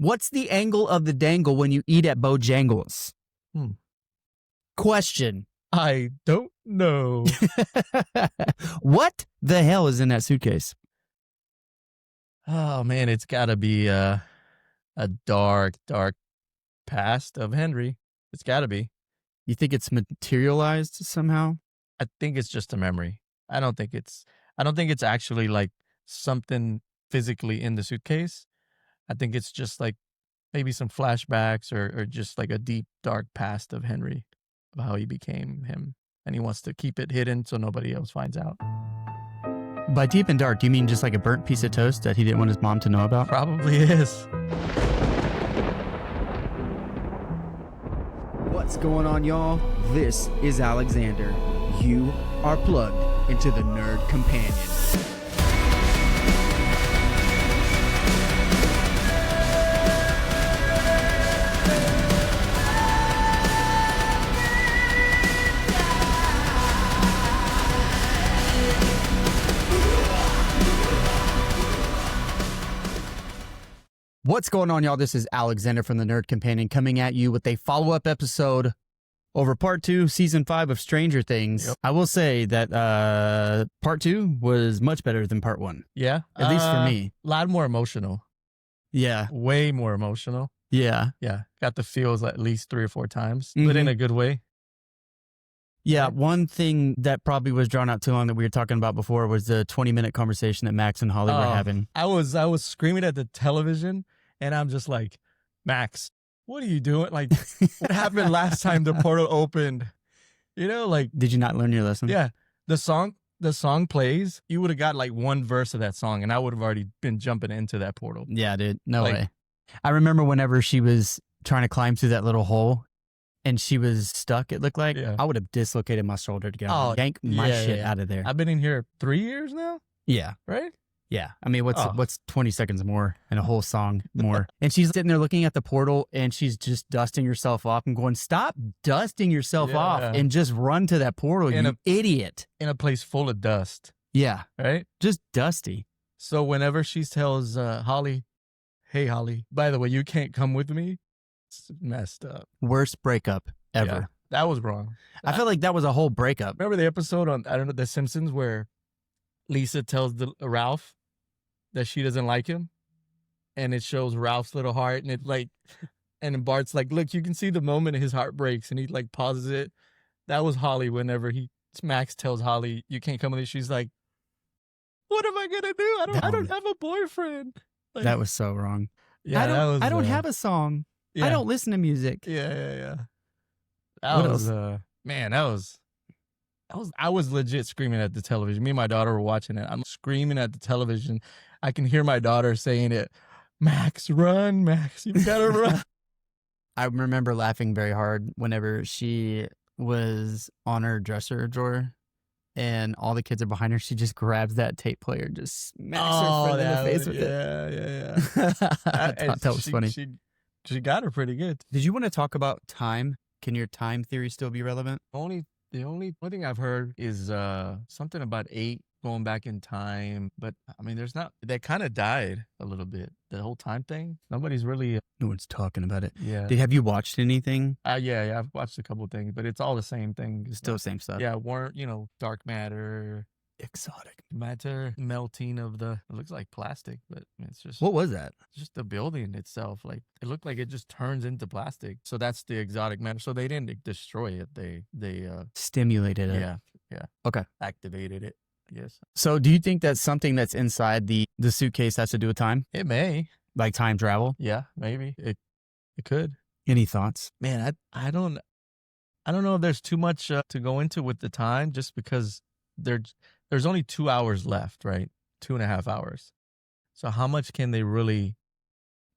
What's the angle of the dangle when you eat at Bojangles? Question. I don't know. What the hell is in that suitcase? Oh, man, it's got to be a dark, dark past of Henry. It's got to be. You think it's materialized somehow? I think it's just a memory. I don't think it's actually like something physically in the suitcase. I think it's just like maybe some flashbacks or just like a deep, dark past of Henry, of how he became him. And he wants to keep it hidden so nobody else finds out. By deep and dark, do you mean just like a burnt piece of toast that he didn't want his mom to know about? Probably is. What's going on, y'all? This is Alexander. You are plugged into the Nerd Companion. What's going on, y'all? This is Alexander from the Nerd Companion coming at you with a follow-up episode over part 2, season 5 of Stranger Things. Yep. I will say that part 2 was much better than part 1. Yeah. At least for me. A lot more emotional. Yeah. Way more emotional. Yeah. Yeah. Got the feels at least 3 or 4 times, but in a good way. Yeah, one thing that probably was drawn out too long that we were talking about before was the 20-minute conversation that Max and Holly were having. I was screaming at the television, and I'm just like, Max, what are you doing? Like, what happened last time the portal opened? You know, like... Did you not learn your lesson? Yeah. The song plays, you would have got like one verse of that song, and I would have already been jumping into that portal. Yeah, dude. No way. I remember whenever she was trying to climb through that little hole, and she was stuck, it looked like. Yeah. I would have dislocated my shoulder to yank my shit out of there. I've been in here 3 years now. Yeah. Right? Yeah. I mean, what's 20 seconds more and a whole song more? And she's sitting there looking at the portal, and she's just dusting herself off and going, stop dusting yourself off and just run to that portal, you idiot. In a place full of dust. Yeah. Right? Just dusty. So whenever she tells Holly, hey, Holly, by the way, you can't come with me. Messed up. Worst breakup ever. Yeah, that was wrong. I feel like that was a whole breakup. Remember the episode on, I don't know, The Simpsons, where Lisa tells Ralph that she doesn't like him, and it shows Ralph's little heart, and it like, and then Bart's like, look, you can see the moment his heart breaks, and he like pauses it. That was Holly. Whenever Max tells Holly, you can't come with me, she's like, what am I gonna do? I don't have a boyfriend. Like, that was so wrong. Yeah, I don't have a song. Yeah. I don't listen to music. Yeah. That was I was legit screaming at the television. Me and my daughter were watching it. I'm screaming at the television. I can hear my daughter saying it. Max, run, Max, you've got to run. I remember laughing very hard whenever she was on her dresser drawer and all the kids are behind her. She just grabs that tape player and just smacks her friend in the face with it. Yeah. I thought that was funny. She got her pretty good. Did you want to talk about time? Can your time theory still be relevant? The only thing I've heard is something about 8 going back in time. But I mean, that kind of died a little bit. The whole time thing. Nobody's really. No one's talking about it. Yeah. Have you watched anything? Yeah. I've watched a couple of things, but it's all the same thing. It's still the same stuff. Yeah. Dark matter. Exotic matter, melting of it looks like plastic, but it's just. What was that? Just the building itself. Like, it looked like it just turns into plastic. So that's the exotic matter. So they didn't destroy it. They stimulated it. Yeah. Okay. Activated it, I guess. So do you think that something that's inside the suitcase has to do with time? It may. Like time travel? Yeah, maybe. It could. Any thoughts? Man, I don't know if there's too much to go into with the time, just because there's only 2 hours left, right? 2.5 hours. So how much can they really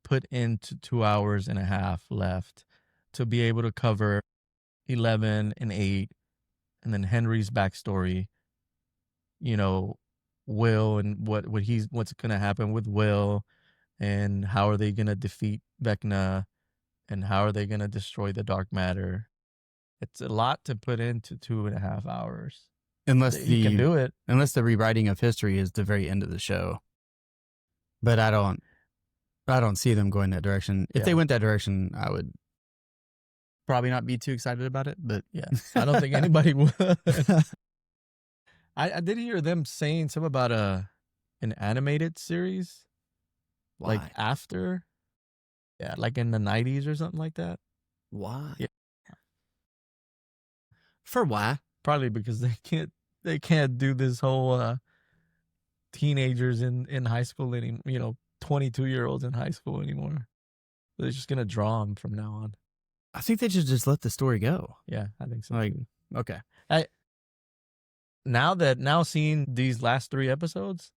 put into 2 hours and a half left to be able to cover 11 and 8, and then Henry's backstory, Will and what's going to happen with Will, and how are they going to defeat Vecna, and how are they going to destroy the dark matter? It's a lot to put into 2.5 hours. Unless you can do it. Unless the rewriting of history is the very end of the show. But I don't I don't see them going that direction. If Yeah. they went that direction, I would probably not be too excited about it. But Yeah, I don't think anybody would. I did hear them saying something about an animated series, like Why? after, yeah, like in the 90s or something like that. Why? Yeah. For why? Probably because they can't do this whole teenagers in high school anymore. 22-year-olds in high school anymore. They're just gonna draw them from now on. I think they should just let the story go. Yeah, I think so. Like, too. okay. Now seeing these last 3 episodes,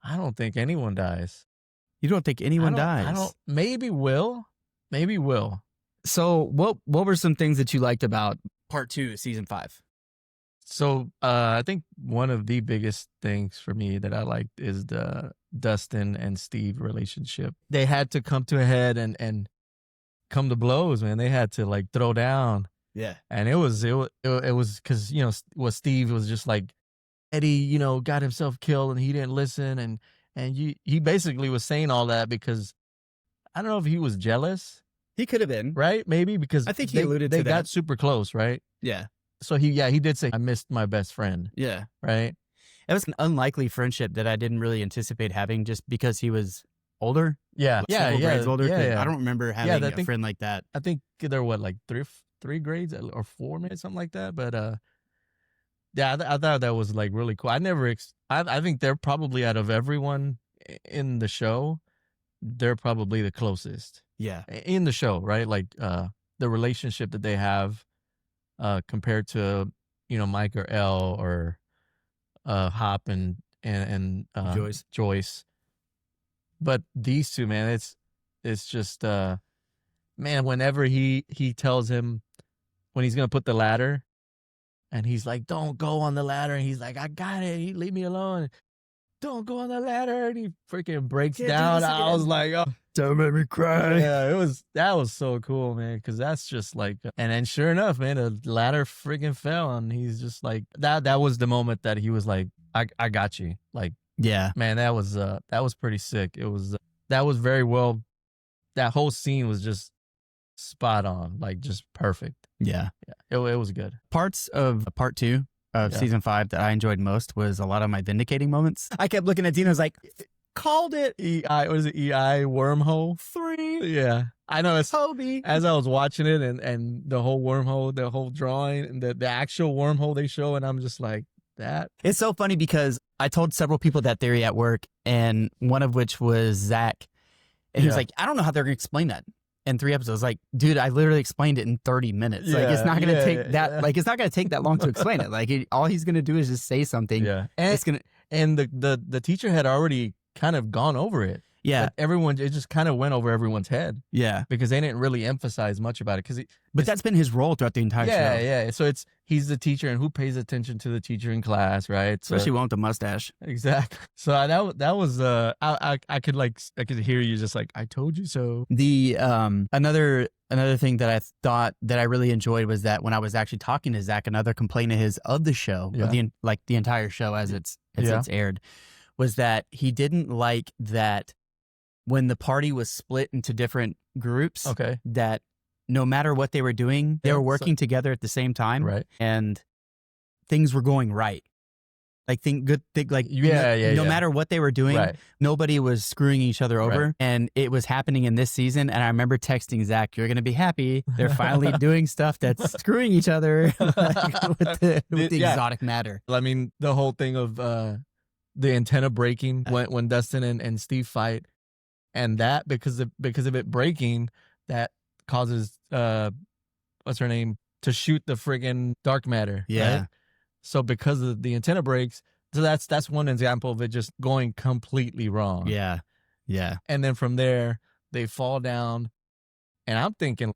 I don't think anyone dies. You don't think anyone dies? I don't. Maybe Will. So what were some things that you liked about part 2 of season 5? So I think one of the biggest things for me that I liked is the Dustin and Steve relationship. They had to come to a head and come to blows, man. They had to like throw down. Yeah. And it was because what Steve was just like, Eddie, got himself killed and he didn't listen, and he basically was saying all that because I don't know if he was jealous, He could have been. right? Maybe because I think he alluded to they that. got super close, right? Yeah. So he did say I missed my best friend, Yeah. right? It was an unlikely friendship that I didn't really anticipate having just because he was older. Yeah, Several grades older. 'Cause yeah. I don't remember having I a think- friend like that. I think they're like three grades or 4, maybe something like that. But yeah, I thought that was like really cool. I think they're probably out of everyone in the show, they're probably the closest Yeah. in the show, right? Like the relationship that they have compared to Mike or Elle or Hop and Joyce. But these two, man, it's just man, whenever he tells him when he's gonna put the ladder, and he's like, "Don't go on the ladder," and he's like, "I got it. Leave me alone. Don't go on the ladder," and he freaking breaks Can't do down. this I was again. like, "Oh, Don't make me cry. yeah, that was so cool, man." Because that's just like, and then sure enough, man, the ladder freaking fell, and he's just like, that was the moment that he was like, "I got you." Like, Yeah. man, that was pretty sick. It was that was very well. That whole scene was just spot on, like just perfect. Yeah. Yeah, it was good. Parts of part 2 of Yeah. season 5 that I enjoyed most was a lot of my vindicating moments. I kept looking at Dino, I was like, called it. What is it? EI wormhole 3. Yeah, I know. It's Toby. as I was watching it and the whole wormhole, the whole drawing, and the actual wormhole they show, and I'm just like that. It's so funny because I told several people that theory at work, and one of which was Zach. And he was Yeah. like, I don't know how they're going to explain that in 3 episodes. Like, dude, I literally explained it in 30 minutes. Like, it's not going to take that. yeah. Like, it's not going to take that long to explain it. Like, all he's going to do is just say something. Yeah, It's going to, and the teacher had already kind of gone over it. yeah. But it just kind of went over everyone's head Yeah. because they didn't really emphasize much about it. But that's been his role throughout the entire show. Yeah. So he's the teacher, and who pays attention to the teacher in class, right? So, Especially one with the mustache. exactly. So that was I could hear you just like, I told you so. The another thing that I thought that I really enjoyed was that when I was actually talking to Zach, another complaint of his of the show, Yeah. of the entire show as it's Yeah. aired, was that he didn't like that when the party was split into different groups, Okay. that no matter what they were doing, they Yeah, were so- working together at the same time, Right. and things were going right. Like Yeah. no matter what they were doing, Right. nobody was screwing each other over. Right. And it was happening in this season. And I remember texting Zach, you're going to be happy. They're finally doing stuff that's screwing each other like, with the Yeah. exotic matter. I mean, the whole thing of the antenna breaking when Dustin and Steve fight, and that because of it breaking, that causes what's her name to shoot the friggin' dark matter. Yeah. Right? So because of the antenna breaks, so that's one example of it just going completely wrong. Yeah. Yeah. And then from there they fall down, and I'm thinking,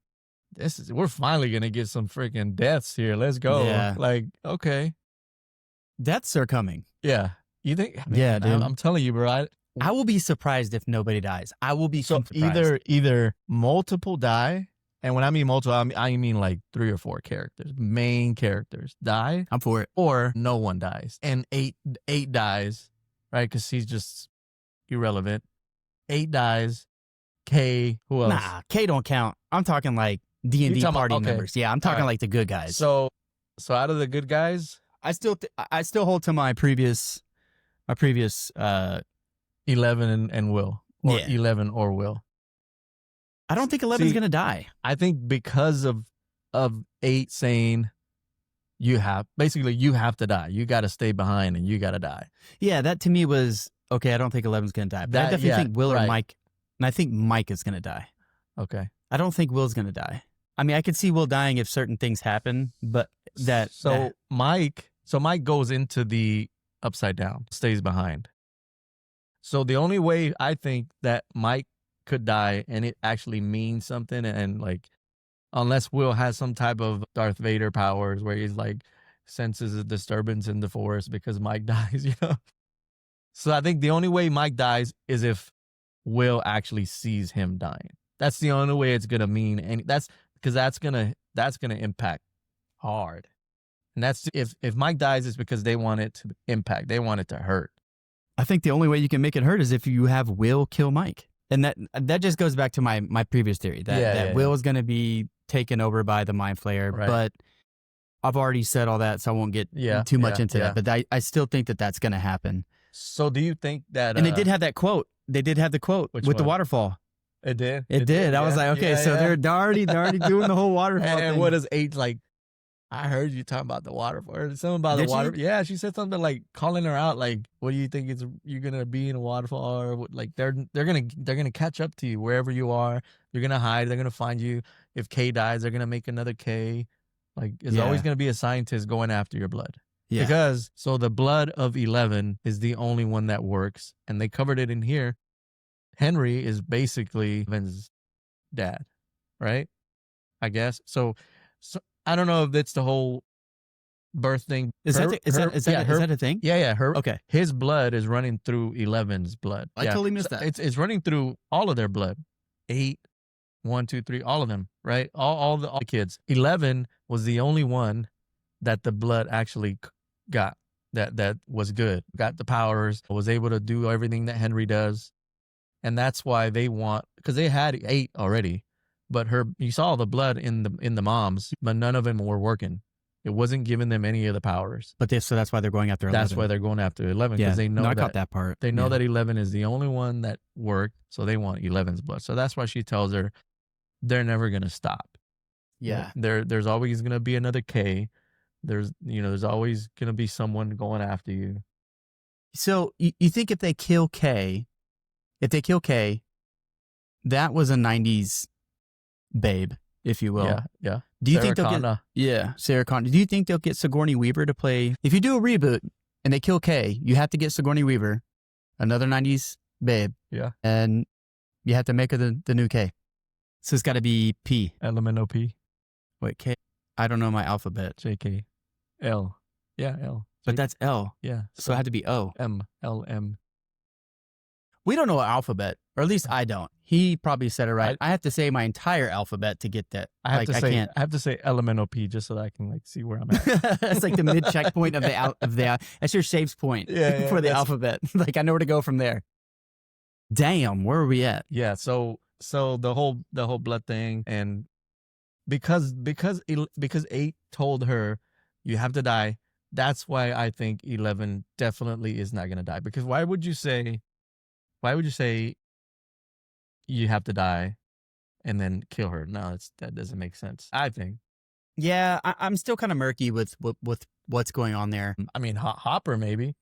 we're finally gonna get some freaking deaths here. Let's go. Yeah. Like, okay. Deaths are coming. Yeah. You think? Yeah, dude. I'm telling you, bro. I will be surprised if nobody dies. I will be So surprised. either multiple die, and when I mean multiple, I mean like 3 or 4 characters, main characters die, I'm for it. or no one dies, and eight dies, right? Because he's just irrelevant. 8 dies, K. Who else? Nah, K don't count. I'm talking like D&D talking about- party okay. members. Yeah, I'm talking Alright. like the good guys. So out of the good guys, I still hold to my previous 11 and Will. Or Yeah. 11 or Will. I don't think 11's See, going to die. I think because of 8 saying you have to die. You got to stay behind and you got to die. Yeah, that to me was okay. I don't think 11's going to die. But I That- definitely yeah, think Will or right. Mike, and I think Mike is going to die. Okay. I don't think Will's going to die. I mean, I could see Will dying if certain things happen, but Mike goes into the upside down, stays behind. So the only way I think that Mike could die and it actually means something, and like unless Will has some type of Darth Vader powers where he's like senses a disturbance in the force because Mike dies, So I think the only way Mike dies is if Will actually sees him dying. That's the only way it's gonna mean, and that's because that's gonna impact hard. And that's if Mike dies, it's because they want it to impact. They want it to hurt. I think the only way you can make it hurt is if you have Will kill Mike. And that just goes back to my previous theory that Will is going to be taken over by the Mind Flayer. Right. But I've already said all that, so I won't get too much into that. But I still think that that's going to happen. So do you think that... And they did have that quote. They did have the quote with the waterfall. It did? It did. I was like, okay, so they're already doing the whole waterfall and thing. what is 8 like? I heard you talking about the waterfall. Or something about Did the water. she? Yeah, she said something like calling her out. Like, what do you think you're gonna be in a waterfall? Or what, like they're gonna catch up to you wherever you are. You're gonna hide. They're gonna find you. If K dies, they're gonna make another K. Like, it's always gonna be a scientist going after your blood. Yeah. Because the blood of 11 is the only one that works, and they covered it in here. Henry is basically Vince's dad, right? I guess. So I don't know if it's the whole birth thing. Is that a thing? Yeah. Okay. His blood is running through 11's blood. I totally missed that. It's running through all of their blood. 8, 1, 2, 3, all of them, right? All the kids. 11 was the only one that the blood actually got that was good, got the powers, was able to do everything that Henry does. And that's why they want, because they had 8 already, but you saw the blood in the moms, but none of them were working. It wasn't giving them any of the powers. But so that's why they're going after 11. That's why they're going after 11, because they know I caught that part. They know that 11 is the only one that worked, so they want 11's blood. So that's why she tells her they're never going to stop. Yeah. There's always going to be another K. There's always going to be someone going after you. So you think if they kill K, that was a 90s babe, if you will. Yeah. Do you think they'll get Sarah Connor? Do you think they'll get Sigourney Weaver to play? If you do a reboot and they kill K, you have to get Sigourney Weaver, another 90s babe. Yeah. And you have to make her the new K. So it's got to be P. LMNOP. Wait, K. I don't know my alphabet. JK. L. Yeah, L. But that's L. Yeah. So it had to be O. M. L. M. We don't know alphabet, or at least I don't. He probably said it right. I have to say my entire alphabet to get that. I can't. have to say LMNOP just so that I can see where I'm at. It's like the mid checkpoint of the that's your saves point for the alphabet. Like I know where to go from there. Damn, where are we at? Yeah, so the whole blood thing, and because 8 told her you have to die, that's why I think 11 definitely is not going to die. Because why would you say you have to die and then kill her? No, that doesn't make sense, I think. Yeah, I'm still kind of murky with what's going on there. I mean, Hopper maybe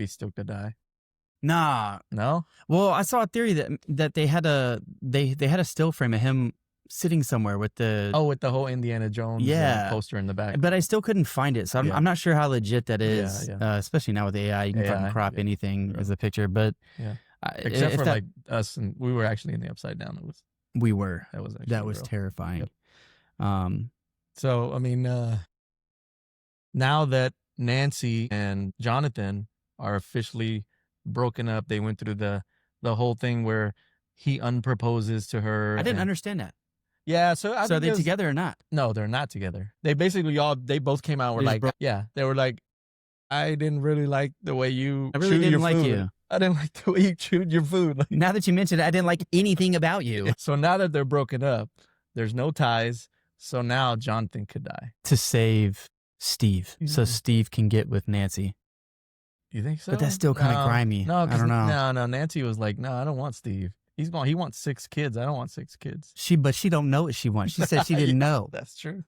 still could die. Nah. No? Well, I saw a theory that they had a still frame of him sitting somewhere with the with the whole Indiana Jones poster in the back. But I still couldn't find it, so I'm not sure how legit that is. Especially now with AI, you can fucking crop anything as a picture. But except for like us, and we were actually in the upside down. That was terrifying. Yep. So I mean, now that Nancy and Jonathan are officially broken up, they went through the whole thing where he unproposes to her. I didn't understand that. Yeah, so are they together or not? No, they're not together. They basically they both came out and were like, they were like, I didn't really like the way you I really didn't like food. you. I didn't like the way you chewed your food. Like, Now that you mentioned it, I didn't like anything about you. so now that they're broken up, there's no ties. So now Jonathan could die. To save Steve, so Yeah. Steve can get with Nancy. You think so? But that's still kind of grimy. No, I don't know. No, Nancy was like, no, I don't want Steve. He wants 6 kids. I don't want 6 kids. But she don't know what she wants. She said she didn't know. That's true.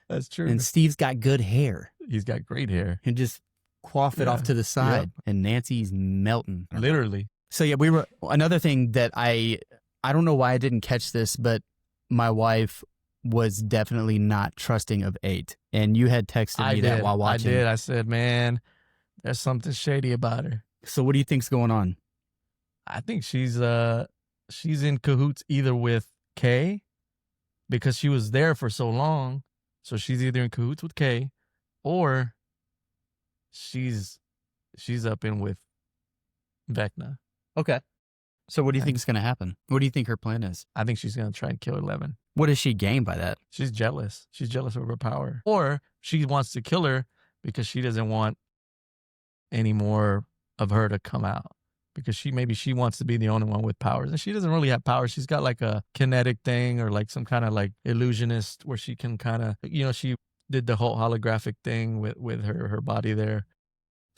That's true. And Steve's got good hair. He's got great hair. And just quaff it Yeah. off to the side. Yep. And Nancy's melting. Literally. So yeah, we were another thing that I don't know why I didn't catch this, but my wife was definitely not trusting of 8. And you had texted me that while watching. I did. I said, man, there's something shady about her. So what do you think's going on? I think she's in cahoots either with Kay, because she was there for so long. So she's either in cahoots with Kay, or she's up in with Vecna. Okay. So what do you think is going to happen? What do you think her plan is? I think she's gonna try and kill 11. What does she gain by that? She's jealous. She's jealous of her power, or she wants to kill her because she doesn't want any more of her to come out. Because she wants to be the only one with powers, and she doesn't really have powers. She's got like a kinetic thing, or like some kind of like illusionist where she can kind of, she did the whole holographic thing with her body there.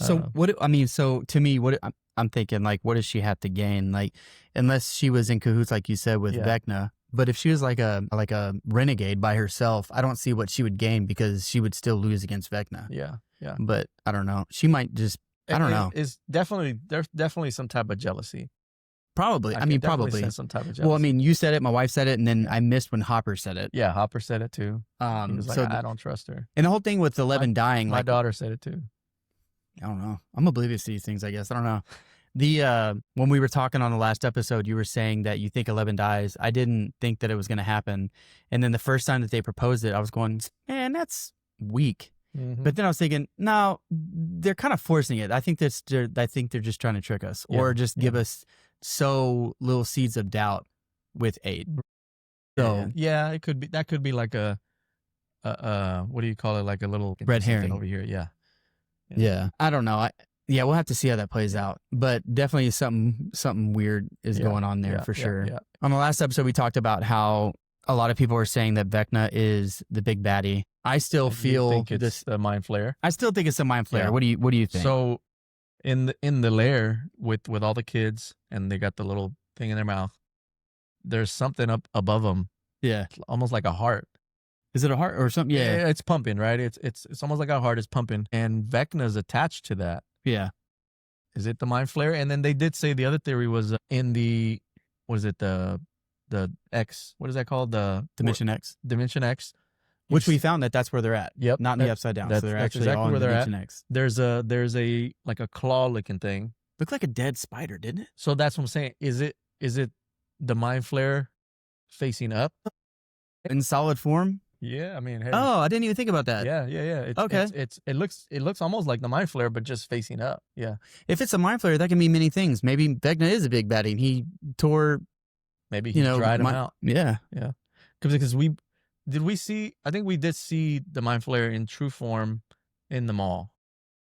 So so to me, I'm thinking, like, what does she have to gain? Like, unless she was in cahoots, like you said, with Vecna. But if she was like a renegade by herself, I don't see what she would gain, because she would still lose against Vecna. Yeah. But I don't know. She might just, I don't know. There's definitely some type of jealousy. Probably. I I mean, could definitely probably. sense some type of jealousy. Well, I mean, you said it, my wife said it, and then I missed when Hopper said it. Yeah, Hopper said it too. He was like, so I don't trust her. and the whole thing with 11 dying, My like, daughter said it too. I don't know. I'm oblivious to these things, I guess. I don't know. When we were talking on the last episode, you were saying that you think 11 dies. I didn't think that it was going to happen. And then the first time that they proposed it, I was going, man, that's weak. Mm-hmm. But then I was thinking, no, they're kind of forcing it. I think they're just trying to trick us, or just give us so little seeds of doubt with 8. So yeah, it could be. That could be like a what do you call it? Like a little red herring over here. Yeah. I don't know. We'll have to see how that plays out. But definitely something weird is going on there for sure. Yeah. On the last episode, we talked about how a lot of people are saying that Vecna is the big baddie. I still feel think it's the Mind Flayer. I still think it's a Mind Flayer. Yeah. What do you think? So in the lair with all the kids, and they got the little thing in their mouth, there's something up above them. Yeah. Almost like a heart. Is it a heart or something? Yeah. It's pumping, right? It's almost like a heart is pumping, and Vecna's attached to that. Yeah. Is it the Mind Flayer? And then they did say the other theory was in the, what is it, the X, what is that called? The Dimension X. Dimension X. Which we found that's where they're at. Yep. Not in the Upside Down. So they're That's actually exactly all in where they're Dimension at. X. There's a like a claw looking thing. Looked like a dead spider, didn't it? So that's what I'm saying. Is it the Mind Flayer facing up? In solid form? Yeah, I mean, hey. Oh, I didn't even think about that. Yeah. It's, Okay. It looks almost like the Mind Flayer, but just facing up. Yeah. If it's a Mind Flayer, that can mean many things. Maybe Vecna is a big baddie and he tore, Maybe he dried him out. Yeah. Yeah. Because I think we did see the Mind Flayer in true form in the mall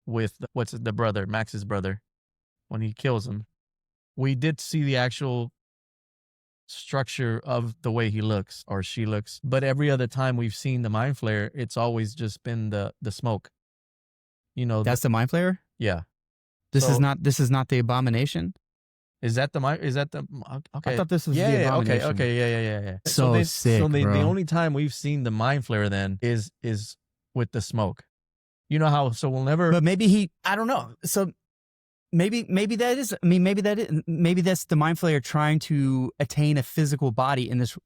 with the brother, Max's brother, when he kills him. We did see the actual structure of the way he looks or she looks, but every other time we've seen the Mind Flayer, it's always just been the smoke. That's the Mind Flayer? Yeah. This is not the Abomination? Is that the okay? I thought this was the Abomination. Okay, yeah. So sick, So the bro. only time we've seen the Mind Flayer then is with the smoke. You know how? So we'll never. But maybe I don't know. So maybe that is. I mean, maybe that's the Mind Flayer trying to attain a physical body in this.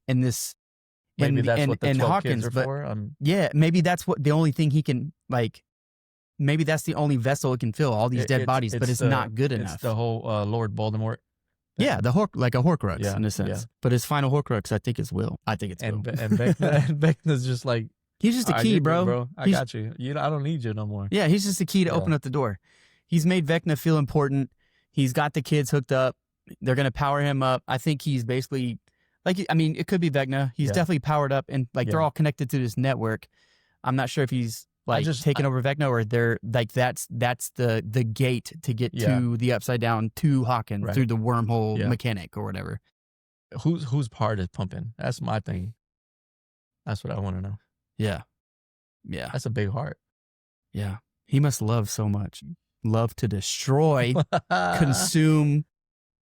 Maybe that's what the 12 Hawkins, kids are for. Yeah, maybe that's what the only thing he can like. Maybe that's the only vessel it can fill all these dead bodies, but it's not good enough. It's the whole Lord Voldemort. Yeah, the like a Horcrux Yeah, in a sense. yeah. But his final Horcrux, I think, is Will. I think it's Will. And Vecna's just like, he's just a "All right, key, you're good, bro. I got you. I don't need you no more. Yeah, he's just a key to open up the door. He's made Vecna feel important. He's got the kids hooked up. They're gonna power him up. I think he's basically it could be Vecna. He's definitely powered up, and they're all connected to this network. I'm not sure if he's like taking over Vecna, or they're like that's the gate to get to the Upside Down to Hawkins through the wormhole mechanic or whatever. Whose part is pumping? That's my thing. That's what I want to know. Yeah. That's a big heart. Yeah. He must love so much. Love to destroy, consume,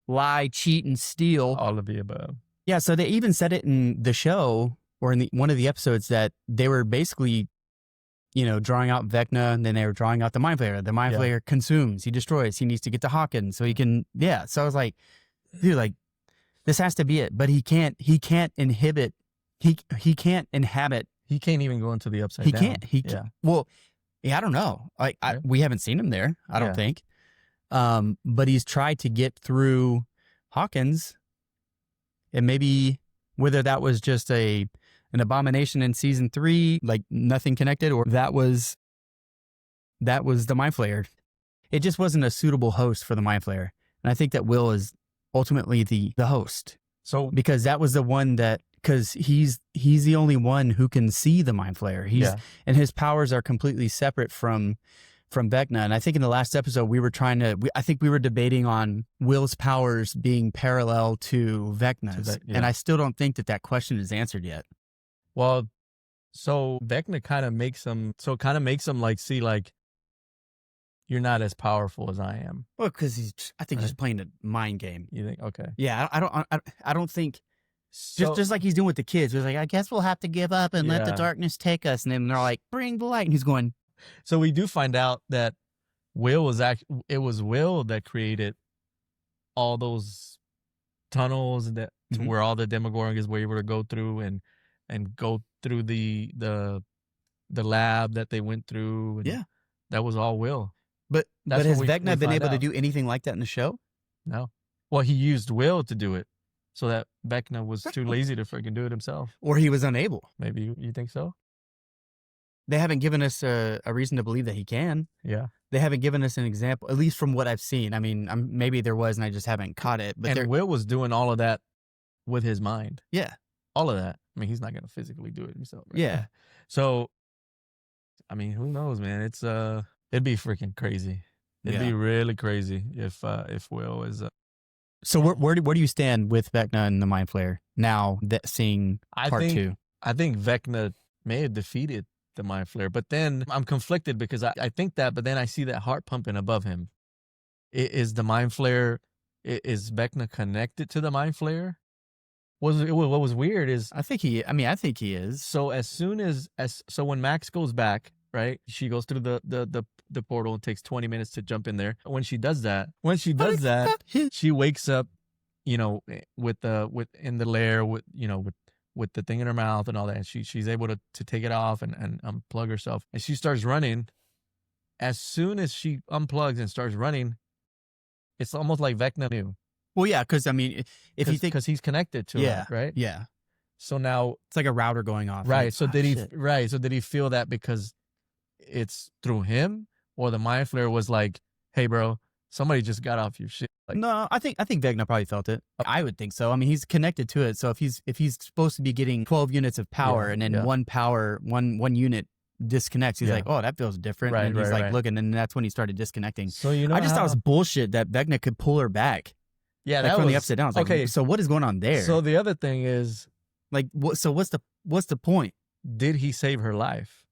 lie, cheat, and steal. All of the above. Yeah, so they even said it in the show or in one of the episodes that they were basically, drawing out Vecna, and then they were drawing out the Mind Flayer. The Mind Flayer consumes, he destroys, he needs to get to Hawkins so he can, So I was like, dude, like, this has to be it. But he can't inhibit, he can't inhabit. He can't even go into the Upside Down. He can't. Well, I don't know. We haven't seen him there, I don't think. But he's tried to get through Hawkins, and maybe whether that was just an abomination in season 3, like nothing connected, or that was the Mind Flayer. It just wasn't a suitable host for the Mind Flayer. And I think that Will is ultimately the host. So because that was the one because he's the only one who can see the Mind Flayer. And his powers are completely separate from Vecna. And I think in the last episode we were I think we were debating on Will's powers being parallel to Vecna's. And I still don't think that question is answered yet. Well, so Vecna kind of makes him like, see, like, you're not as powerful as I am. Well, because I think he's playing a mind game. You think? Okay. Yeah, I don't think. Just like he's doing with the kids. He's like, I guess we'll have to give up and let the darkness take us. And then they're like, bring the light. And he's going. So we do find out that it was Will that created all those tunnels that where all the Demogorgons were able to go through and go through the lab that they went through. And that was all Will. But has Vecna been able to do anything like that in the show? No. Well, he used Will to do it, so that Vecna was too lazy to freaking do it himself. Or he was unable. Maybe you think so? They haven't given us a reason to believe that he can. Yeah. They haven't given us an example, at least from what I've seen. I mean, maybe there was and I just haven't caught it. But Will was doing all of that with his mind. Yeah. All of that. I mean, he's not going to physically do it himself. Right? Yeah. So, I mean, who knows, man? It'd be freaking crazy. It'd be really crazy if Will is. So where do you stand with Vecna and the Mind Flayer now that seeing part 2? I think Vecna may have defeated the Mind Flayer, but then I'm conflicted because I think that, but then I see that heart pumping above him. Is the Mind Flayer, is Vecna connected to the Mind Flayer? What was weird is I think he is. So so when Max goes back, right? She goes through the portal. It takes 20 minutes to jump in there. When she does that, she wakes up, in the lair with the thing in her mouth and all that. And she's able to take it off and unplug herself. And she starts running. As soon as she unplugs and starts running, it's almost like Vecna knew. Well, yeah, because I mean, if you think, because he's connected to it, right? Yeah. So now it's like a router going off, right? So did he feel that because it's through him, or the Mind Flayer was like, "Hey, bro, somebody just got off your shit"? Like, no, I think Vecna probably felt it. I would think so. I mean, he's connected to it. So if he's supposed to be getting 12 units of power, and then one unit disconnects, he's like, "Oh, that feels different." Right, and he's looking, and that's when he started disconnecting. So I just thought it was bullshit that Vecna could pull her back. Yeah, like, from the Upside Down. Okay, so what is going on there? So the other thing is, like, what's the point? Did he save her life?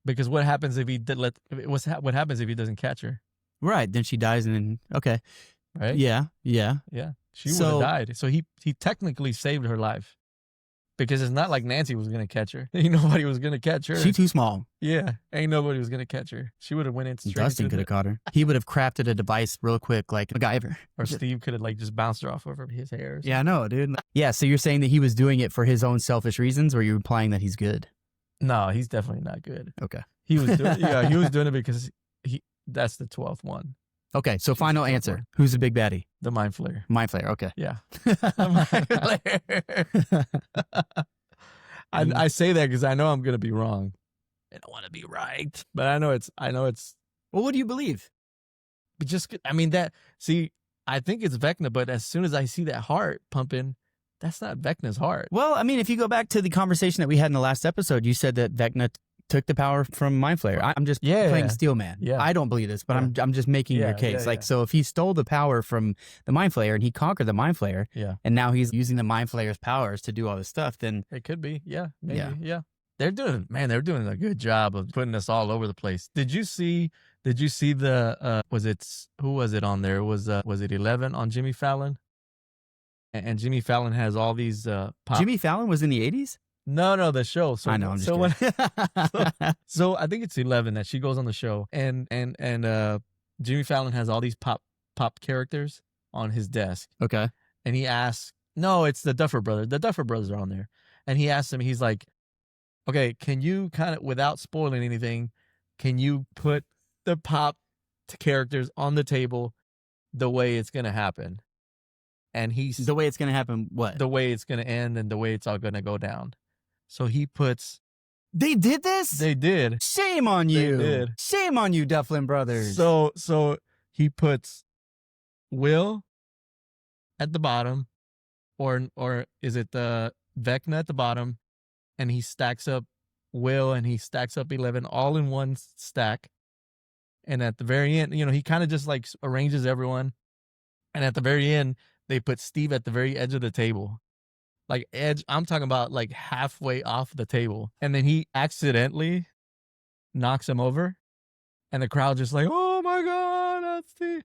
Because what happens if he what happens if he doesn't catch her? Right, then she dies, and then okay, right? Yeah. She would have died. So he technically saved her life. Because it's not like Nancy was going to catch her. Ain't nobody was going to catch her. She too small. Yeah. Ain't nobody was going to catch her. She would have went in straight. Dustin could have caught her. He would have crafted a device real quick like MacGyver. Or Steve could have just bounced her off over his hair. Yeah, I know, dude. Yeah, so you're saying that he was doing it for his own selfish reasons, or you're implying that he's good? No, he's definitely not good. Okay. He was doing it because that's the 12th one. Okay, so final answer. Who's the big baddie? The Mind Flayer. Mind Flayer, okay. Yeah. The Mind Flayer. I say that because I know I'm gonna be wrong. I don't want to be right, but I know it's. Well, what do you believe? But I think it's Vecna, but as soon as I see that heart pumping, that's not Vecna's heart. Well, I mean, if you go back to the conversation that we had in the last episode, you said that Vecna took the power from Mind Flayer. I'm just playing Steelman. Yeah. I don't believe this, but I'm just making your case. So if he stole the power from the Mind Flayer and he conquered the Mind Flayer, and now he's using the Mind Flayer's powers to do all this stuff, then it could be. Yeah. Maybe. Yeah. They're doing a good job of putting us all over the place. Did you see the who was it on there? Was it 11 on Jimmy Fallon? And Jimmy Fallon has all these Jimmy Fallon was in the 80s? No, the show. So, I know. I'm just kidding. so I think it's 11 that she goes on the show, and Jimmy Fallon has all these pop characters on his desk. Okay. And he asks, no, it's the Duffer Brothers. The Duffer Brothers are on there, and he asks him. He's like, okay, can you kind of, without spoiling anything, can you put the pop characters on the table the way it's gonna happen? And he's the way it's gonna happen. What? The way it's gonna end and the way it's all gonna go down. So he puts. They did this? They did. Shame on you. They did. Shame on you, Dufflin Brothers. So he puts Will at the bottom, or is it the Vecna at the bottom, and he stacks up Will and he stacks up 11 all in one stack. And at the very end, he kind of just like arranges everyone. And at the very end, they put Steve at the very edge of the table. Like edge, I'm talking about like halfway off the table. And then he accidentally knocks him over. And the crowd just like, oh my God, that's Steve.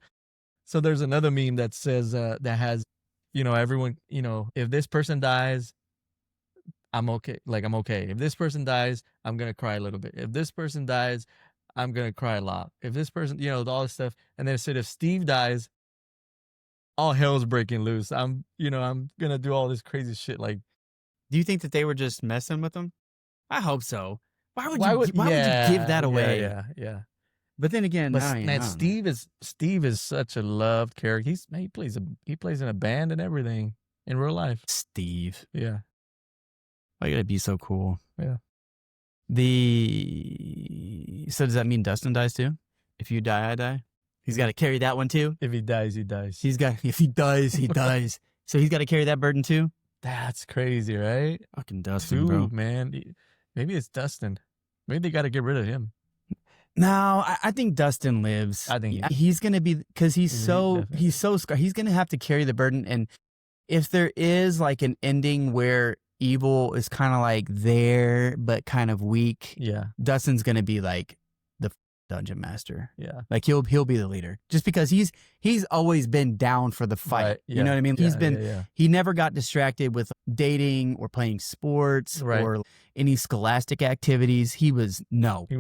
So there's another meme that says, that has, everyone, if this person dies, I'm okay. Like, I'm okay. If this person dies, I'm going to cry a little bit. If this person dies, I'm going to cry a lot. If this person, all this stuff. And then it said, if Steve dies, all hell's breaking loose. I'm going to do all this crazy shit. Like, do you think that they were just messing with him? I hope so. Why would you give that away? Yeah. But then again, man, Steve is such a loved character. He plays in a band and everything in real life. Steve. Yeah. Why you gotta be so cool? Yeah. So does that mean Dustin dies too? If you die, I die. He's got to carry that one too. If he dies, he dies. If he dies, he dies. So he's got to carry that burden too. That's crazy, right? Fucking Dustin, bro. Man. Maybe it's Dustin. Maybe they got to get rid of him. No, I think Dustin lives. I think he's gonna be, because he's so scarred. He's gonna have to carry the burden. And if there is like an ending where evil is kind of like there but kind of weak, Dustin's gonna be like the dungeon master. Yeah, like he'll be the leader, just because he's always been down for the fight. Right. Yeah. You know what I mean? He never got distracted with dating or playing sports or any scholastic activities. He was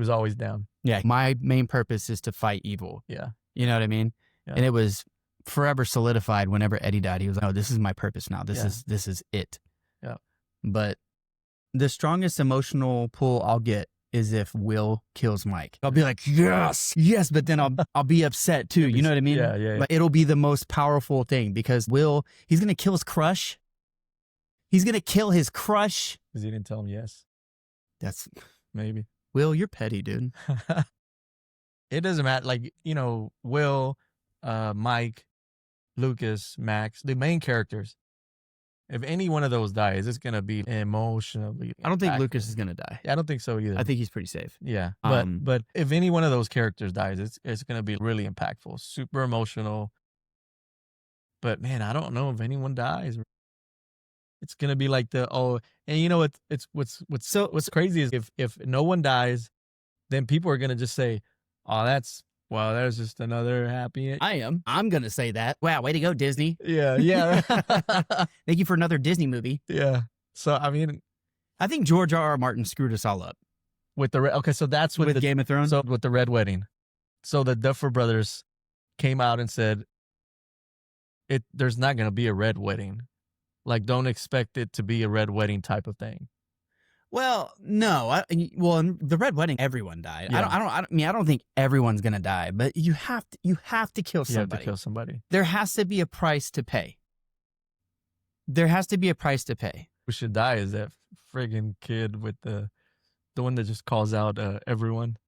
always down. Yeah, my main purpose is to fight evil. Yeah, you know what I mean? Yeah. And it was forever solidified whenever Eddie died. He was like, oh, this is my purpose now. This is it. Yeah. But the strongest emotional pull I'll get is if Will kills Mike. I'll be like, yes, but then I'll be upset too. You know what I mean? Yeah. Like, it'll be the most powerful thing because he's gonna kill his crush. He's gonna kill his crush. Because he didn't tell him yes. That's maybe. Will, you're petty, dude. It doesn't matter. Like, Will, Mike, Lucas, Max, the main characters. If any one of those dies, it's going to be emotionally I don't think Lucas is going to die. I don't think so either. I think he's pretty safe. Yeah. But if any one of those characters dies, it's going to be really impactful, super emotional. But man, I don't know if anyone dies. It's going to be like and what's crazy is if no one dies, then people are going to just say, oh, there's just another happy. I'm going to say that. Wow, way to go, Disney. Yeah. Thank you for another Disney movie. Yeah. So, I mean, I think George R.R. Martin screwed us all up. With so that's with Game of Thrones? So with the Red Wedding. So the Duffer Brothers came out and said, there's not going to be a red wedding. Like, don't expect it to be a red wedding type of thing. Well, no. In the Red Wedding, everyone died. Yeah. I don't think everyone's gonna die, but you have to kill somebody. You have to kill somebody. There has to be a price to pay. Who should die is that friggin' kid with the one that just calls out everyone.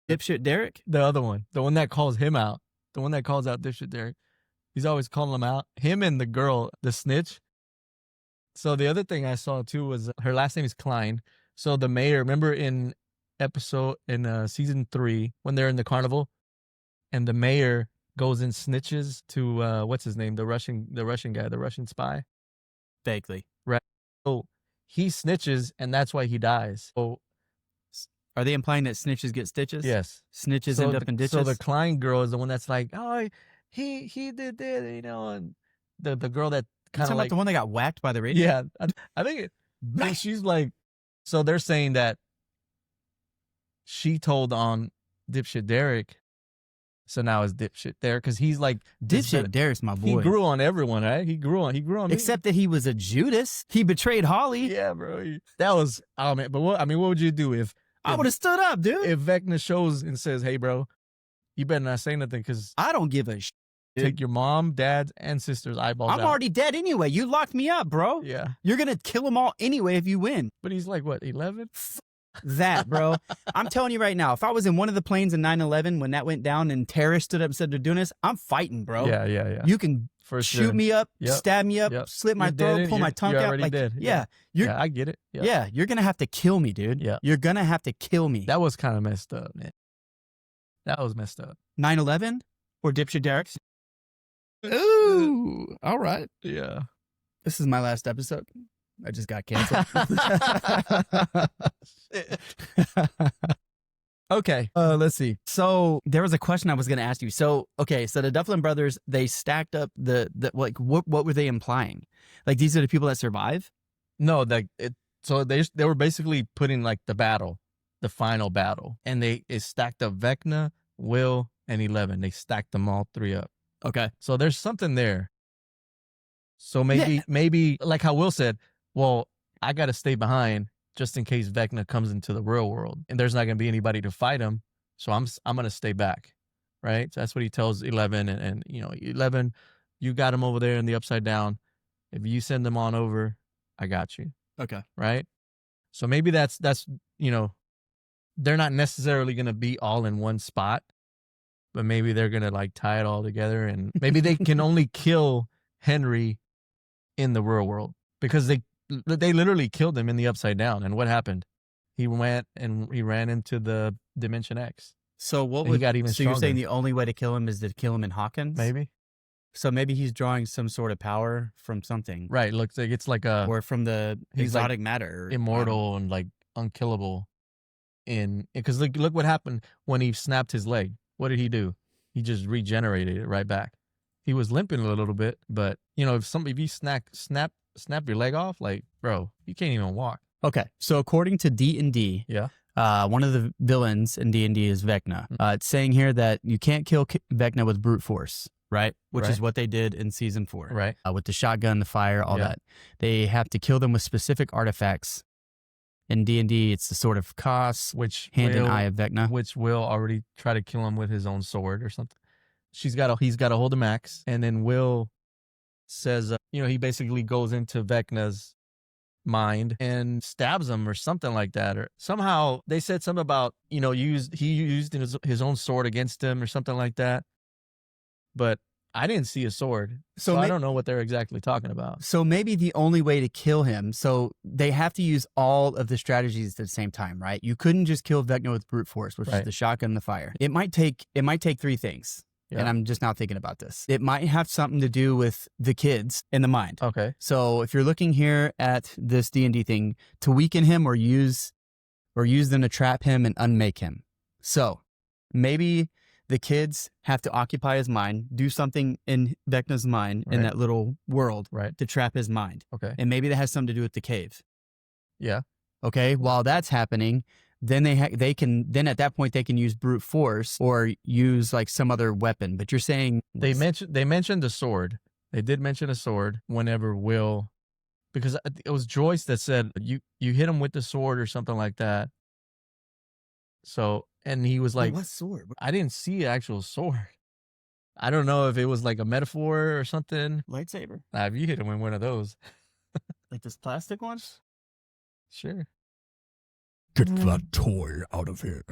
Dipshit Derek? The other one. The one that calls him out. The one that calls out Dipshit Derek. He's always calling him out. Him and the girl, the snitch. So the other thing I saw too was her last name is Klein. So the mayor, remember in season 3 when they're in the carnival, and the mayor goes and snitches to what's his name, the Russian guy, the Russian spy. Vaguely. Right. So he snitches, and that's why he dies. So Are they implying that snitches get stitches? yes, Snitches so end up in ditches? So the Klein girl is the one that's like, oh, he did that, and the girl that kind of like the one that got whacked by the radio? yeah, I think she's like, so they're saying that she told on dipshit Derek, so now it's dipshit Derek because he's like Dipshit Derek's my boy. He grew on everyone, right? He grew on me. Except that he was a Judas. He betrayed Holly. Yeah, bro. That was, oh man. But what would you do if I would have stood up, dude. If Vecna shows and says, hey, bro, you better not say nothing because I don't give a shit. Take your mom, dad, and sister's eyeballs out. I'm already dead anyway. You locked me up, bro. Yeah. You're going to kill them all anyway if you win. But he's like, what, 11? That, bro. I'm telling you right now, if I was in one of the planes in 9/11 when that went down and terrorists stood up and said they're doing this, I'm fighting, bro. Yeah. You can shoot me up, stab me up, slit my throat, pull my tongue out. Like, dead. Yeah. I get it. Yeah, you're going to have to kill me, dude. Yeah. You're going to have to kill me. That was kind of messed up, man. That was messed up. 9/11 or Dipshit Derek's? Ooh, all right. Yeah. This is my last episode. I just got canceled. Okay, let's see. So there was a question I was going to ask you. So, okay, so the Dufflin brothers, they stacked up like, what were they implying? Like, these are the people that survive? No, so they were basically putting like the final battle, and it stacked up Vecna, Will, and 11. They stacked them all 3 up. Okay. So there's something there. So maybe like how Will said, well, I got to stay behind just in case Vecna comes into the real world and there's not going to be anybody to fight him. So I'm going to stay back. Right. So that's what he tells 11 and 11, you got him over there in the upside down. If you send them on over, I got you. Okay. Right. So maybe that's, they're not necessarily going to be all in one spot, but maybe they're going to like tie it all together, and maybe they can only kill Henry in the real world because they literally killed him in the upside down. And what happened? He went and he ran into the Dimension X. So he got even stronger. You're saying the only way to kill him is to kill him in Hawkins? Maybe. So maybe he's drawing some sort of power from something. Right. Looks like it's like or from the exotic like matter. Immortal and like unkillable. Because look what happened when he snapped his leg. What did he do? He just regenerated it right back. He was limping a little bit, but if you snap your leg off, like, bro, you can't even walk. Okay, so according to D&D, yeah, one of the villains in D&D is Vecna. It's saying here that you can't kill Vecna with brute force, right? Which is what they did in season 4, right? With the shotgun, the fire, all that. They have to kill them with specific artifacts. In D&D, it's the Sword of Kos, Hand and Eye of Vecna, which Will already try to kill him with his own sword or something. He's got a hold of Max, and then Will says, he basically goes into Vecna's mind and stabs him or something like that, or somehow they said something about he used his own sword against him or something like that. But I didn't see a sword, so I don't know what they're exactly talking about. So maybe the only way to kill him, so they have to use all of the strategies at the same time, right? You couldn't just kill Vecna with brute force, which is the shotgun and the fire. It might take 3 things. Yeah. And I'm just now thinking about this. It might have something to do with the kids in the mind. Okay. So if you're looking here at this D&D thing, to weaken him or use them to trap him and unmake him. So maybe the kids have to occupy his mind, do something in Vecna's mind in that little world to trap his mind. Okay. And maybe that has something to do with the cave. Yeah. Okay. While that's happening, then they can at that point they can use brute force or use like some other weapon. But you're saying they mentioned the sword. They did mention a sword whenever Will, because it was Joyce that said you hit him with the sword or something like that. So, and he was like, what sword? I didn't see an actual sword. I don't know if it was like a metaphor or something. Lightsaber. If you hit him with one of those, like this plastic one. Sure. Get that toy out of here.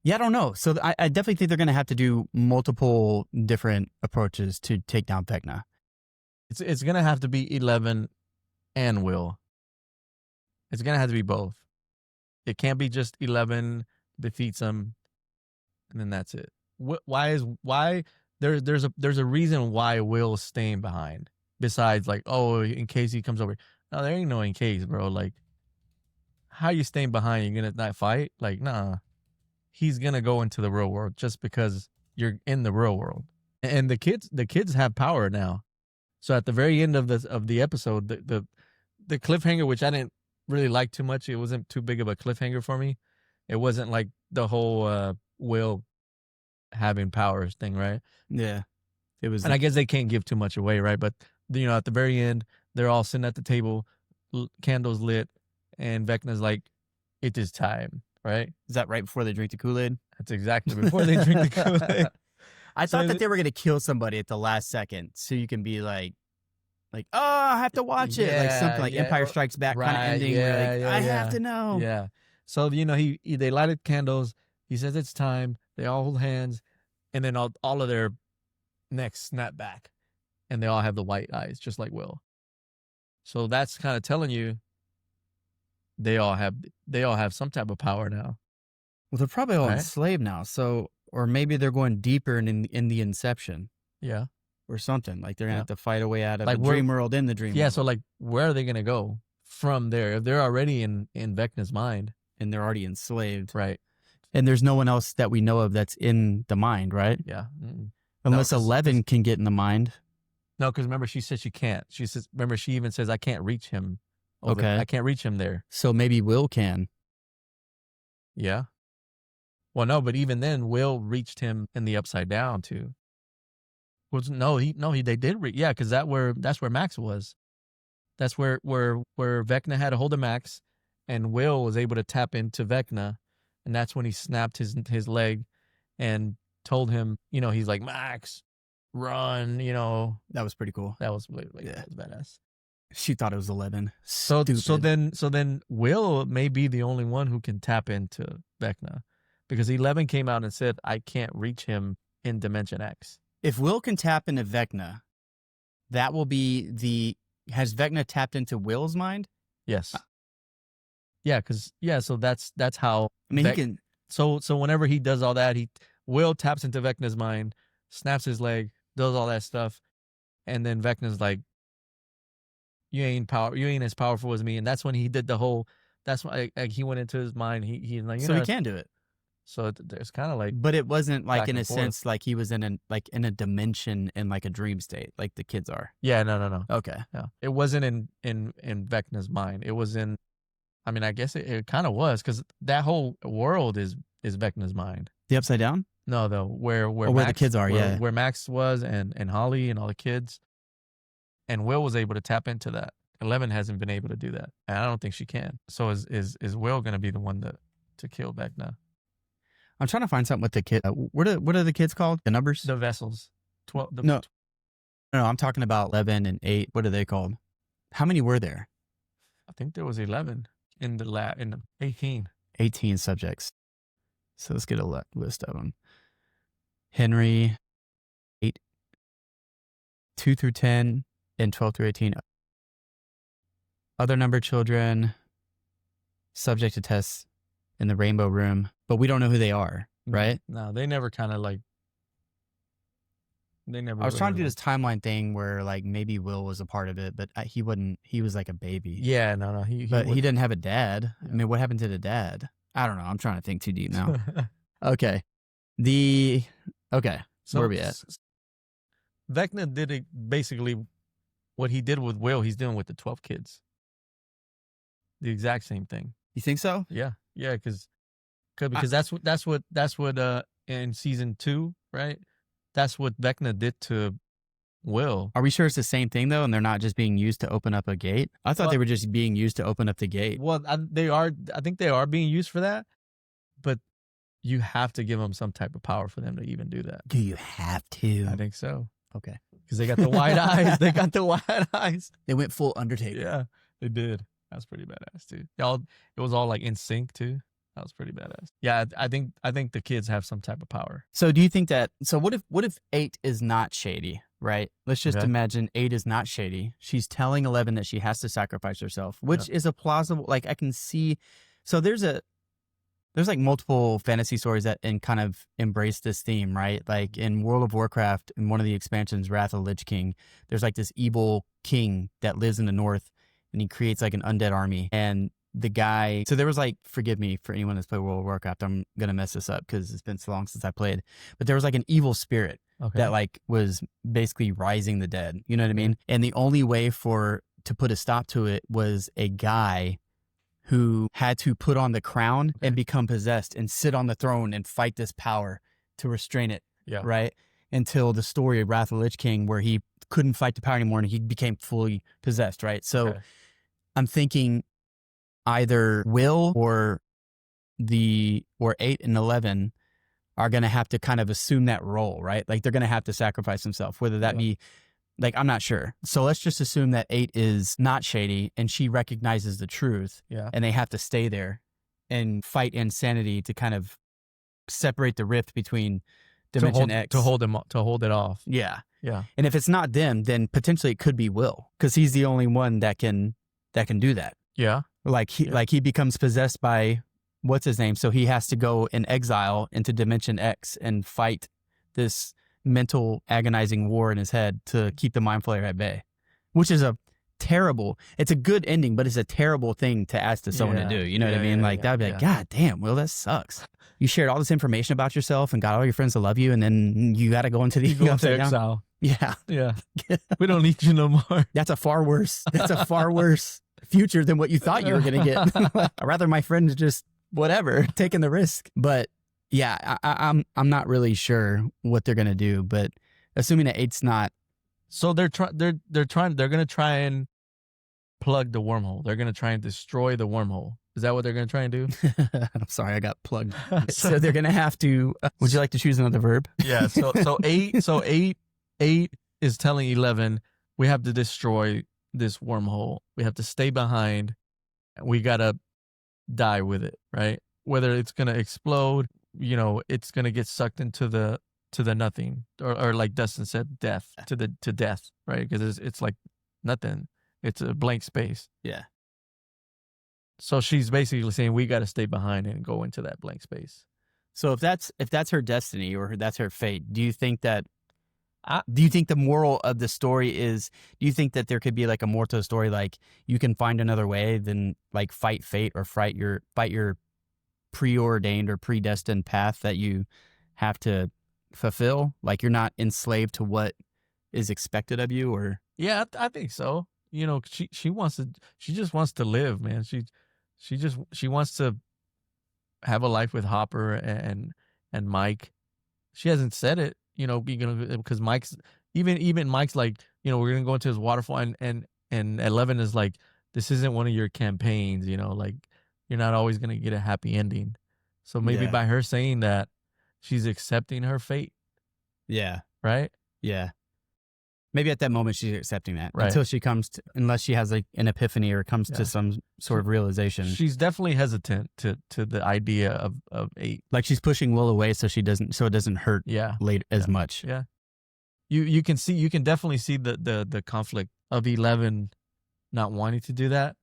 Yeah, I don't know. So I definitely think they're going to have to do multiple different approaches to take down Vecna. It's going to have to be 11 and Will. It's going to have to be both. It can't be just 11 defeats him, and then that's it. Why there's a reason why Will's staying behind. Besides, like, oh, in case he comes over. No, there ain't no in case, bro. Like, how you staying behind? You're gonna not fight? Like, nah. He's gonna go into the real world just because you're in the real world. And the kids have power now. So at the very end of the episode, the cliffhanger, which I didn't really like too much, it wasn't too big of a cliffhanger for me. It wasn't like the whole Will having powers thing, right? Yeah, it was. And I guess they can't give too much away, right? But at the very end, they're all sitting at the table, candles lit, and Vecna's like, "It is time," right? Is that right before they drink the Kool-Aid? That's exactly before they drink the Kool-Aid. I thought that they were gonna kill somebody at the last second, so you can be like, oh, I have to watch it, like something like Empire Strikes Back kind of ending. Where I have to know. Yeah. So they lighted candles. He says it's time. They all hold hands, and then all of their necks snap back, and they all have the white eyes, just like Will. So that's kind of telling you they all have some type of power now. Well, they're probably all enslaved now. So, or maybe they're going deeper in the Inception. Yeah. Or something like they're gonna have to fight a way out of like the dream world in the dream world. Yeah. So like, where are they gonna go from there if they're already in Vecna's mind and they're already enslaved, right? And there's no one else that we know of that's in the mind, right? Yeah. Unless 11 can get in the mind. No, because remember she said she can't. She says, remember she even says I can't reach him. Okay. I can't reach him there. So maybe Will can. Yeah. Well, no, but even then, Will reached him in the Upside Down too. They did reach. Yeah, because that's where Max was. That's where Vecna had a hold of Max, and Will was able to tap into Vecna, and that's when he snapped his leg, and told him, he's like, Max, run. That was pretty cool. That was that was badass. She thought it was 11. So then Will may be the only one who can tap into Vecna, because 11 came out and said, I can't reach him in Dimension X. If Will can tap into Vecna, that will be has Vecna tapped into Will's mind? Yes. Yeah, so that's how. I mean, he can. So whenever he does all that, Will taps into Vecna's mind, snaps his leg, does all that stuff, and then Vecna's like, you ain't as powerful as me, and that's when he did the whole. That's why he went into his mind. He like, so he can do it. So there's kind of like, but it wasn't like in a sense like he was in a dimension in like a dream state like the kids are. Yeah, no. Okay, yeah, it wasn't in Vecna's mind. It was in. I mean, I guess it kind of was, because that whole world is Vecna's mind. The Upside Down? No, though, where the kids are, where Max was and Holly and all the kids, and Will was able to tap into that. 11 hasn't been able to do that, and I don't think she can. So is Will going to be the one to kill Vecna? I'm trying to find something with the kid. What are the kids called? The numbers? The vessels. 12. No, I'm talking about 11 and 8. What are they called? How many were there? I think there was 11 in the 18. 18 subjects. So let's get a list of them. Henry, 8, 2 through 10, and 12 through 18. Other number children, subject to tests in the Rainbow Room, but we don't know who they are, right? No, they never kind of like. They never. I was trying to do this timeline thing where like maybe Will was a part of it, but he wouldn't. He was like a baby. Yeah, no. He didn't have a dad. Yeah. I mean, what happened to the dad? I don't know. I'm trying to think too deep now. Okay. So where are we at? Vecna did basically what he did with Will. He's doing with the 12 kids. The exact same thing. You think so? Yeah, because that's what in season 2, right? That's what Vecna did to Will. Are we sure it's the same thing though, and they're not just being used to open up a gate? I thought they were just being used to open up the gate. Well, they are. I think they are being used for that, but you have to give them some type of power for them to even do that. Do you have to? I think so. Okay. Because they got the wide eyes. They got the wide eyes. They went full Undertaker. Yeah, they did. That's pretty badass too. It was all like in sync too. That was pretty badass. Yeah, I think the kids have some type of power. So do you think that? So what if 8 is not shady? Right. Let's just imagine 8 is not shady. She's telling 11 that she has to sacrifice herself, which is a plausible. Like I can see. So there's there's like multiple fantasy stories that and kind of embrace this theme, right? Like in World of Warcraft, in one of the expansions, Wrath of the Lich King, there's like this evil king that lives in the north, and he creates like an undead army. And the guy, so there was like, forgive me for anyone that's played World of Warcraft, I'm gonna mess this up because it's been so long since I played, but there was like an evil spirit that like was basically rising the dead. You know what I mean? And the only way to put a stop to it was a guy who had to put on the crown and become possessed and sit on the throne and fight this power to restrain it, right? Until the story of Wrath of the Lich King, where he couldn't fight the power anymore and he became fully possessed, right? So I'm thinking either Will or 8 and 11 are going to have to kind of assume that role, right? Like they're going to have to sacrifice themselves, whether that be, like, I'm not sure. So let's just assume that 8 is not shady and she recognizes the truth, and they have to stay there and fight insanity to kind of separate the rift between Dimension X. To hold it off. Yeah. Yeah. And if it's not them, then potentially it could be Will, because he's the only one that can do that. Yeah. Like he becomes possessed by what's his name, so he has to go in exile into Dimension X and fight this mental agonizing war in his head to keep the Mind Flayer at bay, which is it's a good ending, but it's a terrible thing to ask to someone to do. You know what I mean? Like that'd be like, God damn, Will, that sucks. You shared all this information about yourself and got all your friends to love you, and then you got to go into the exile. Yeah. Yeah. We don't need you no more. That's a far worse future than what you thought you were going to get. I'd rather my friends just whatever, taking the risk. But yeah, I'm not really sure what they're going to do, but assuming that 8's not. So they're going to try and plug the wormhole. They're going to try and destroy the wormhole. Is that what they're going to try and do? I'm sorry, I got plugged. So they're going to have to, would you like to choose another verb? Yeah. So 8 is telling 11, we have to destroy this wormhole. We have to stay behind. We got to die with it, right? Whether it's going to explode, it's going to get sucked into the nothing, or like Dustin said, death, to death, right? Because it's like nothing. It's a blank space. Yeah. So she's basically saying we got to stay behind and go into that blank space. So if that's her destiny or that's her fate, do you think the moral of the story is, do you think that there could be like a more to the story, like you can find another way than like fight fate or fight your preordained or predestined path that you have to fulfill? Like you're not enslaved to what is expected of you, or? Yeah, I think so. She just wants to live, man. She wants to have a life with Hopper and Mike. She hasn't said it, because Mike's even Mike's like, we're gonna go into his waterfall, and 11 is like, this isn't one of your campaigns, like you're not always gonna get a happy ending. So maybe by her saying that, she's accepting her fate. Yeah. Right? Yeah. Maybe at that moment she's accepting that, right, until she comes to, unless she has like an epiphany or comes to some sort of realization. She's definitely hesitant to the idea of 8. Like she's pushing Will away so it doesn't hurt as much. Yeah. You can definitely see the conflict of 11 not wanting to do that,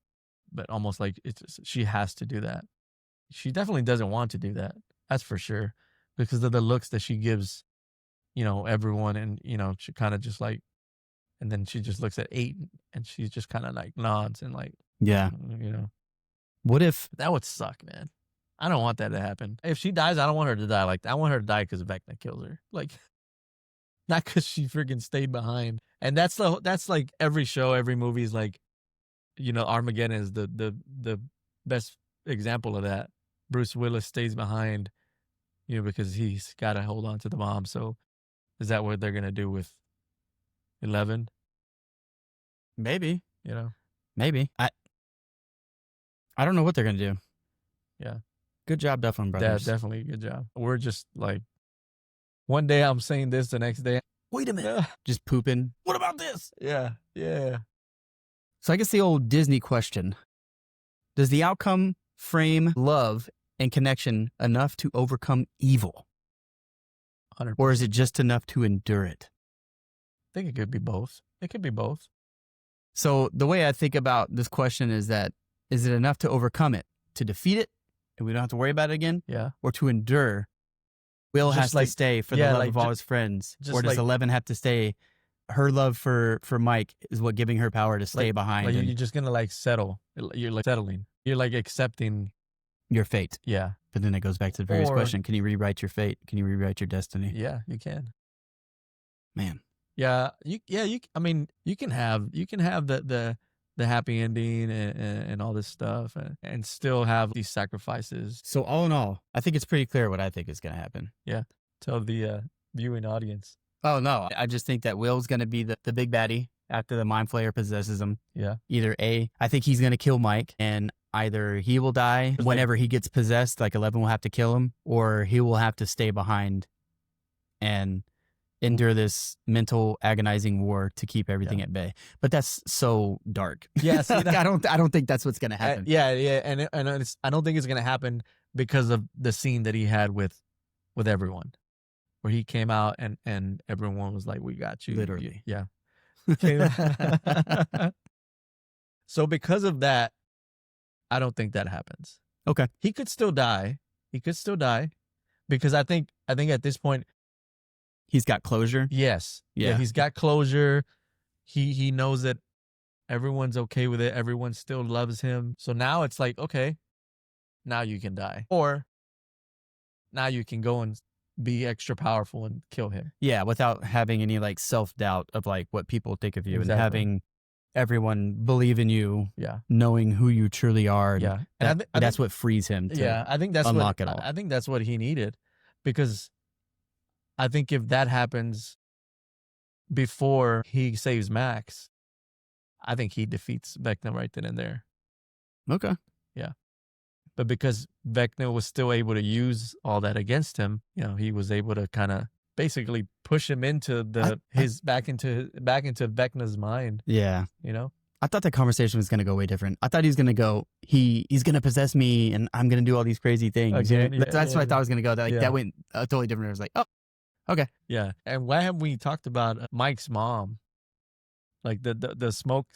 but almost like she has to do that. She definitely doesn't want to do that. That's for sure, because of the looks that she gives, everyone, and she kind of just like. And then she just looks at 8 and she's just kind of like nods and like, What if that would suck, man? I don't want that to happen. If she dies, I don't want her to die. Like, I want her to die because Vecna kills her. Like, not because she freaking stayed behind. And that's like every show, every movie is like, Armageddon is the best example of that. Bruce Willis stays behind, because he's got to hold on to the bomb. So is that what they're going to do with 11? Maybe. Maybe. I don't know what they're going to do. Yeah. Good job, Duffin Brothers. Definitely good job. We're just like, one day I'm saying this, the next day, wait a minute. Just pooping. What about this? Yeah. Yeah. So I guess the old Disney question, does the outcome frame love and connection enough to overcome evil? 100%. Or is it just enough to endure it? I think it could be both. It could be both. So the way I think about this question is that, is it enough to overcome it, to defeat it, and we don't have to worry about it again, Yeah. or to endure. Will Just has like- to stay for the yeah, love like of all ju- his friends, just or does like- 11 have to stay? Her love for Mike is what giving her power to stay behind Like and you're just gonna like settle. You're like settling. You're like accepting. your fate. Yeah. But then it goes back to the previous Or- question: can you rewrite your fate? Can you rewrite your destiny? Yeah, you can. Man, Yeah, I mean, you can have the happy ending and all this stuff, and still have these sacrifices. so all in all, I think it's pretty clear what I think is going to happen. Tell the viewing audience. Oh no, I just think that Will's going to be the big baddie after the Mind Flayer possesses him. Yeah. Either A, I think he's going to kill Mike, and either he will die Like- whenever he gets possessed, like 11 will have to kill him, or he will have to stay behind and endure this mental agonizing war to keep everything at bay. But that's so dark. Yeah, see, Like, that- I don't think that's what's going to happen. Yeah, and I don't think it's gonna happen because of the scene that he had with everyone, where he came out and everyone was like, "We got you." Literally. Yeah. So because of that, I don't think that happens. Okay. He could still die. Because I think at this point, He's got closure. yes. Yeah. He's got closure. He knows that everyone's okay with it. Everyone still loves him. So now it's like, okay, now you can die. Or now you can go and be extra powerful and kill him. Yeah, without having any like self-doubt of like what people think of you Exactly. and having everyone believe in you, Yeah. knowing who you truly are. And Yeah. that- And I that's think- what frees him to Yeah, I think that's unlock what it all. I think that's what he needed, because I think if that happens before he saves Max, I think he defeats Vecna right then and there. Okay. But because Vecna was still able to use all that against him, he was able to kind of basically push him into back into Vecna's mind. Yeah. I thought that conversation was going to go way different. I thought he was going to go, he's going to possess me and I'm going to do all these crazy things. Again, yeah, That's what I thought it was going to go. Like, Yeah. That went totally different. I was like, oh, okay. Yeah. And why haven't we talked about Mike's mom? Like the smoke,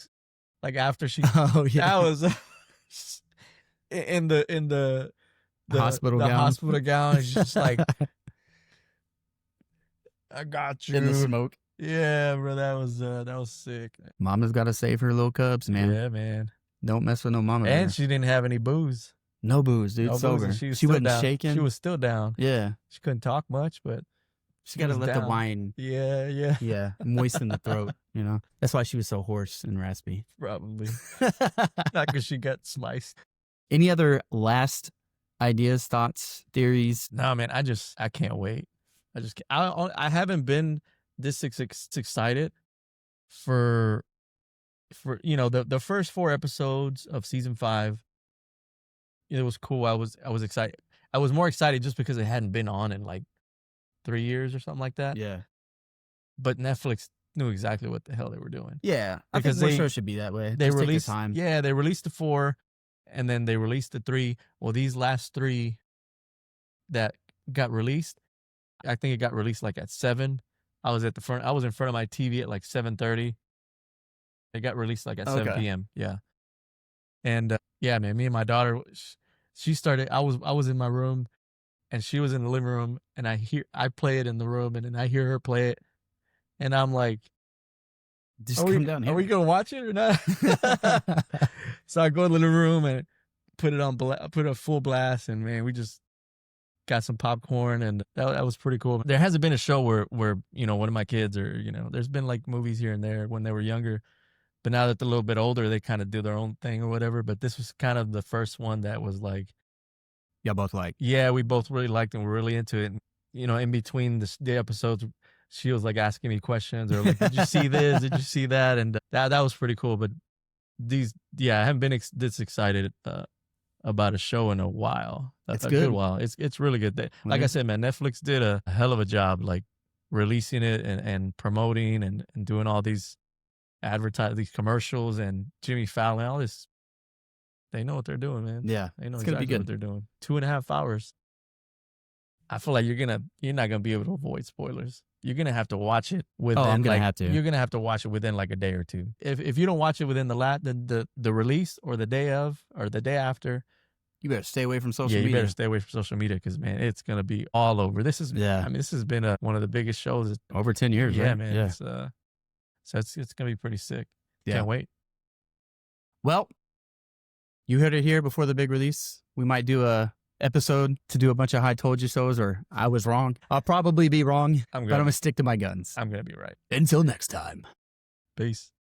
like after she Oh, that was in the Hospital the gown. hospital gown. She's just like, I got you. In the smoke. Yeah, bro, that was sick. Mama's got to save her little cubs, man. Yeah, man. Don't mess with no mama. And there. she didn't have any booze. No booze, dude. No booze, Sober. and she was She still wasn't down. shaking. She was still down. Yeah. She couldn't talk much, but She got to was let the down. wine, yeah, yeah, moisten the throat, That's why she was so hoarse and raspy. probably. Not because she got sliced. Any other last ideas, thoughts, theories? No, man, I can't wait. I haven't been this excited for the first 4 episodes of season 5. It was cool. I was excited. I was more excited just because it hadn't been on in like 3 years or something like that. Yeah. But Netflix knew exactly what the hell they were doing. Yeah. I Because think more they- shows should be that way. They Just released take the time. Yeah, they released the 4 and then they released the 3. Well, these last 3 that got released, I think it got released like at 7. I was in front of my TV at like 7:30. It got released like at 7 Okay. p.m. Yeah. And yeah, man, me and my daughter, she started, I was in my room and she was in the living room and I play it in the room and then I hear her play it and I'm like, Just are come we, down are here. we going to watch it or not? So I go in the living room and put it on, put it on full blast and man, we just got some popcorn and that was pretty cool. There hasn't been a show where one of my kids or, there's been like movies here and there when they were younger, but now that they're a little bit older, they kind of do their own thing or whatever. But this was kind of the first one that was like, Y'all both like. yeah, we both really liked it and we're really into it. And, in between the episodes, she was like asking me questions or like, did you see this? Did you see that? And that was pretty cool. But I haven't been this excited about a show in a while. It's a good. good while. It's really good. Like I said, man, Netflix did a hell of a job, like releasing it and promoting and doing all these these commercials and Jimmy Fallon, all this. They know what they're doing, man. Yeah. They know It's gonna be exactly good. what they're doing. 2.5 hours. I feel like you're not gonna be able to avoid spoilers. You're gonna have to watch it within. I'm gonna have to. You're gonna have to watch it within like a day or two. If you don't watch it within the release or the day of or the day after, You better stay away from social Yeah, you media. better stay away from social media because, man, it's going to be all over. This is, Yeah. I mean, this has been one of the biggest shows. Over 10 years, Yeah, right? man. Yeah. It's, so it's going to be pretty sick. Yeah. Can't wait. Well, you heard it here before the big release. We might do a episode to do a bunch of I told you so's, or I was wrong. I'll probably be wrong, but I'm going to stick to my guns. I'm going to be right. Until next time. Peace.